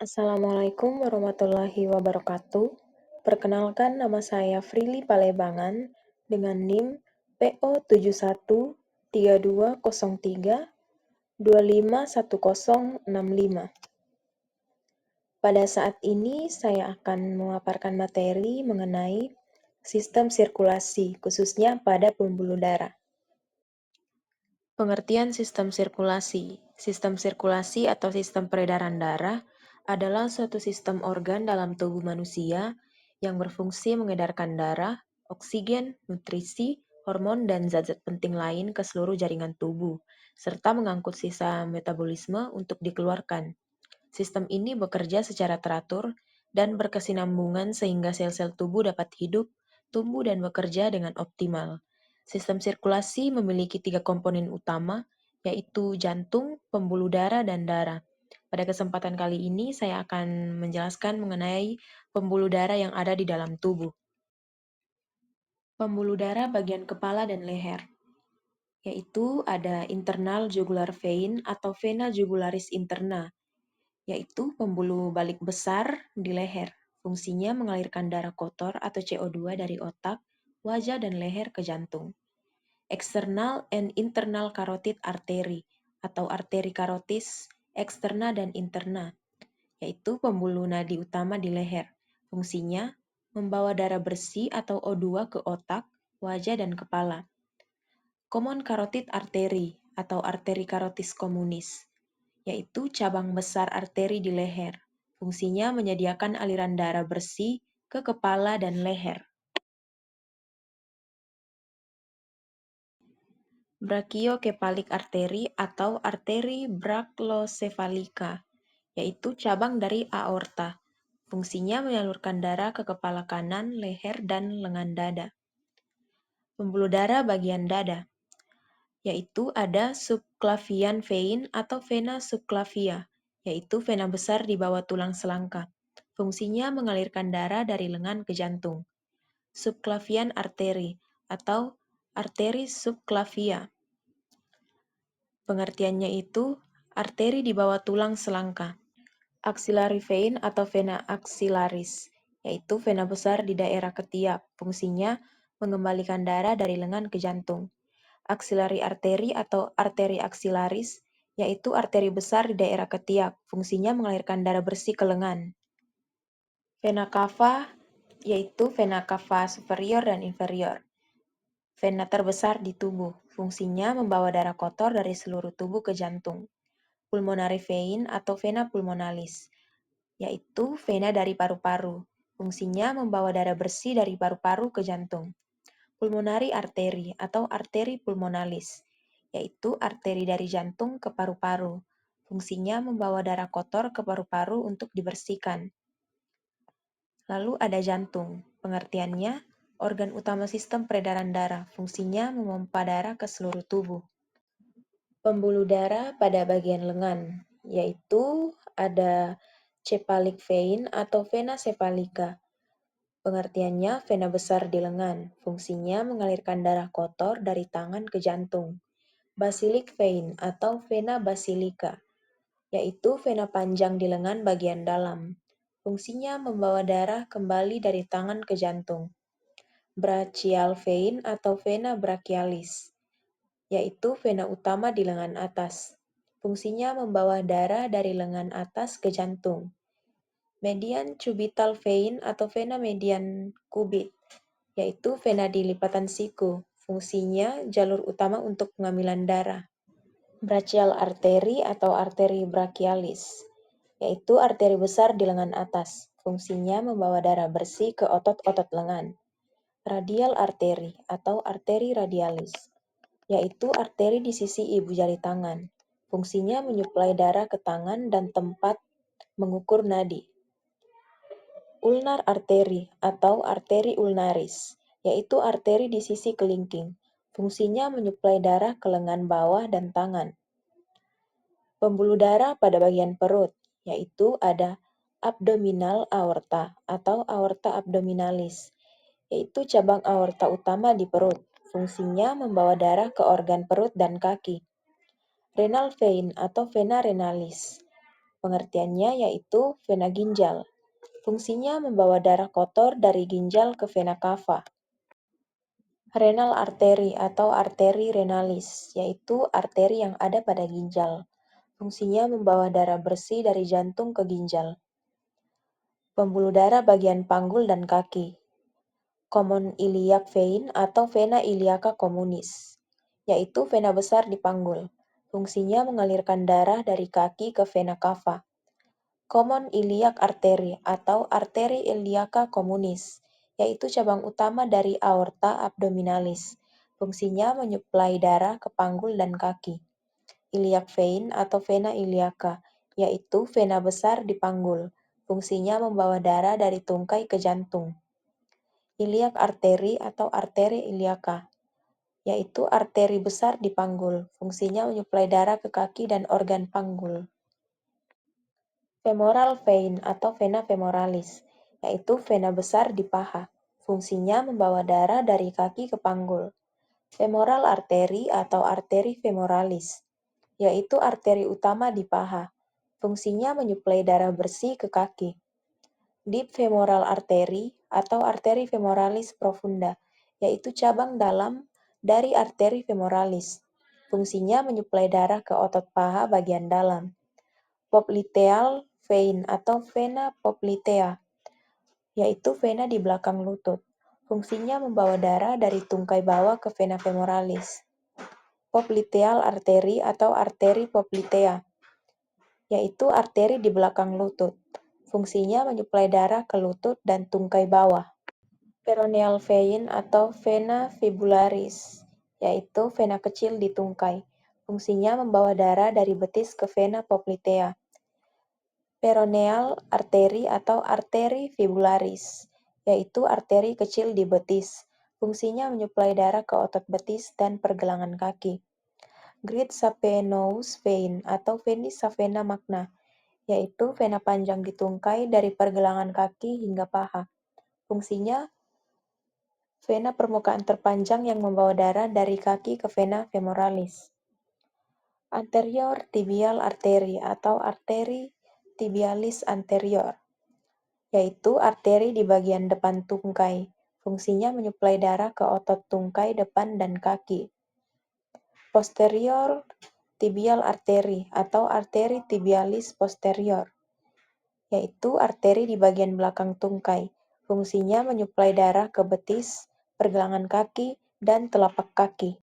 Assalamualaikum warahmatullahi wabarakatuh. Perkenalkan nama saya Frilly Palebangan dengan NIM PO713203251065. Pada saat ini saya akan memaparkan materi mengenai sistem sirkulasi, khususnya pada pembuluh darah. Pengertian sistem sirkulasi. Sistem sirkulasi atau sistem peredaran darah adalah suatu sistem organ dalam tubuh manusia yang berfungsi mengedarkan darah, oksigen, nutrisi, hormon, dan zat-zat penting lain ke seluruh jaringan tubuh, serta mengangkut sisa metabolisme untuk dikeluarkan. Sistem ini bekerja secara teratur dan berkesinambungan sehingga sel-sel tubuh dapat hidup, tumbuh, dan bekerja dengan optimal. Sistem sirkulasi memiliki 3 komponen utama, yaitu jantung, pembuluh darah, dan darah. Pada kesempatan kali ini, saya akan menjelaskan mengenai pembuluh darah yang ada di dalam tubuh. Pembuluh darah bagian kepala dan leher, yaitu ada internal jugular vein atau vena jugularis interna, yaitu pembuluh balik besar di leher. Fungsinya mengalirkan darah kotor atau CO2 dari otak, wajah, dan leher ke jantung. External and internal carotid artery atau arteri karotis eksterna dan interna, yaitu pembuluh nadi utama di leher. Fungsinya membawa darah bersih atau O2 ke otak, wajah, dan kepala. Common carotid artery atau arteri karotis communis, yaitu cabang besar arteri di leher. Fungsinya menyediakan aliran darah bersih ke kepala dan leher. Brachiocephalic artery atau arteri brachiosephalika, yaitu cabang dari aorta. Fungsinya menyalurkan darah ke kepala kanan, leher, dan lengan dada. Pembuluh darah bagian dada, yaitu ada subclavian vein atau vena subclavia, yaitu vena besar di bawah tulang selangka. Fungsinya mengalirkan darah dari lengan ke jantung. Subclavian artery atau arteri subclavia. Pengertiannya itu arteri di bawah tulang selangka. Axillary vein atau vena axillaris, yaitu vena besar di daerah ketiak. Fungsinya mengembalikan darah dari lengan ke jantung. Axillary artery atau arteri axillaris, yaitu arteri besar di daerah ketiak. Fungsinya mengalirkan darah bersih ke lengan. Vena cava, yaitu vena cava superior dan inferior. Vena terbesar di tubuh. Fungsinya membawa darah kotor dari seluruh tubuh ke jantung. Pulmonary vein atau vena pulmonalis, yaitu vena dari paru-paru. Fungsinya membawa darah bersih dari paru-paru ke jantung. Pulmonary artery atau arteri pulmonalis, yaitu arteri dari jantung ke paru-paru. Fungsinya membawa darah kotor ke paru-paru untuk dibersihkan. Lalu ada jantung. Pengertiannya, organ utama sistem peredaran darah. Fungsinya memompa darah ke seluruh tubuh. Pembuluh darah pada bagian lengan, yaitu ada cephalic vein atau vena cephalica. Pengertiannya vena besar di lengan. Fungsinya mengalirkan darah kotor dari tangan ke jantung. Basilic vein atau vena basilica, yaitu vena panjang di lengan bagian dalam. Fungsinya membawa darah kembali dari tangan ke jantung. Brachial vein atau vena brachialis, yaitu vena utama di lengan atas. Fungsinya membawa darah dari lengan atas ke jantung. Median cubital vein atau vena median cubit, yaitu vena di lipatan siku. Fungsinya jalur utama untuk pengambilan darah. Brachial artery atau arteri brachialis, yaitu arteri besar di lengan atas. Fungsinya membawa darah bersih ke otot-otot lengan. Radial artery atau arteri radialis, yaitu arteri di sisi ibu jari tangan. Fungsinya menyuplai darah ke tangan dan tempat mengukur nadi. Ulnar artery atau arteri ulnaris, yaitu arteri di sisi kelingking. Fungsinya menyuplai darah ke lengan bawah dan tangan. Pembuluh darah pada bagian perut, yaitu ada abdominal aorta atau aorta abdominalis, yaitu cabang aorta utama di perut. Fungsinya membawa darah ke organ perut dan kaki. Renal vein atau vena renalis, Pengertiannya yaitu vena ginjal. Fungsinya membawa darah kotor dari ginjal ke vena cava. Renal artery atau arteri renalis, yaitu arteri yang ada pada ginjal. Fungsinya membawa darah bersih dari jantung ke ginjal. Pembuluh darah bagian panggul dan kaki. Common iliac vein atau vena iliaca communis, yaitu vena besar di panggul. Fungsinya mengalirkan darah dari kaki ke vena cava. Common iliac artery atau arteri iliaca communis, yaitu cabang utama dari aorta abdominalis. Fungsinya menyuplai darah ke panggul dan kaki. Iliac vein atau vena iliaca, yaitu vena besar di panggul. Fungsinya membawa darah dari tungkai ke jantung. Iliac artery atau arteri iliaca, yaitu arteri besar di panggul. Fungsinya menyuplai darah ke kaki dan organ panggul. Femoral vein atau vena femoralis, yaitu vena besar di paha. Fungsinya membawa darah dari kaki ke panggul. Femoral artery atau arteri femoralis, yaitu arteri utama di paha. Fungsinya menyuplai darah bersih ke kaki. Deep femoral artery atau arteri femoralis profunda, yaitu cabang dalam dari arteri femoralis. Fungsinya menyuplai darah ke otot paha bagian dalam. Popliteal vein atau vena poplitea, yaitu vena di belakang lutut. Fungsinya membawa darah dari tungkai bawah ke vena femoralis. Popliteal artery atau arteri poplitea, yaitu arteri di belakang lutut. Fungsinya menyuplai darah ke lutut dan tungkai bawah. Peroneal vein atau vena fibularis, yaitu vena kecil di tungkai. Fungsinya membawa darah dari betis ke vena poplitea. Peroneal artery atau arteri fibularis, yaitu arteri kecil di betis. Fungsinya menyuplai darah ke otot betis dan pergelangan kaki. Great saphenous vein atau venis savena magna, yaitu vena panjang di tungkai dari pergelangan kaki hingga paha. Fungsinya vena permukaan terpanjang yang membawa darah dari kaki ke vena femoralis. Anterior tibial artery atau arteri tibialis anterior, yaitu arteri di bagian depan tungkai. Fungsinya menyuplai darah ke otot tungkai depan dan kaki. Posterior tibial artery atau arteri tibialis posterior, yaitu arteri di bagian belakang tungkai. Fungsinya menyuplai darah ke betis, pergelangan kaki, dan telapak kaki.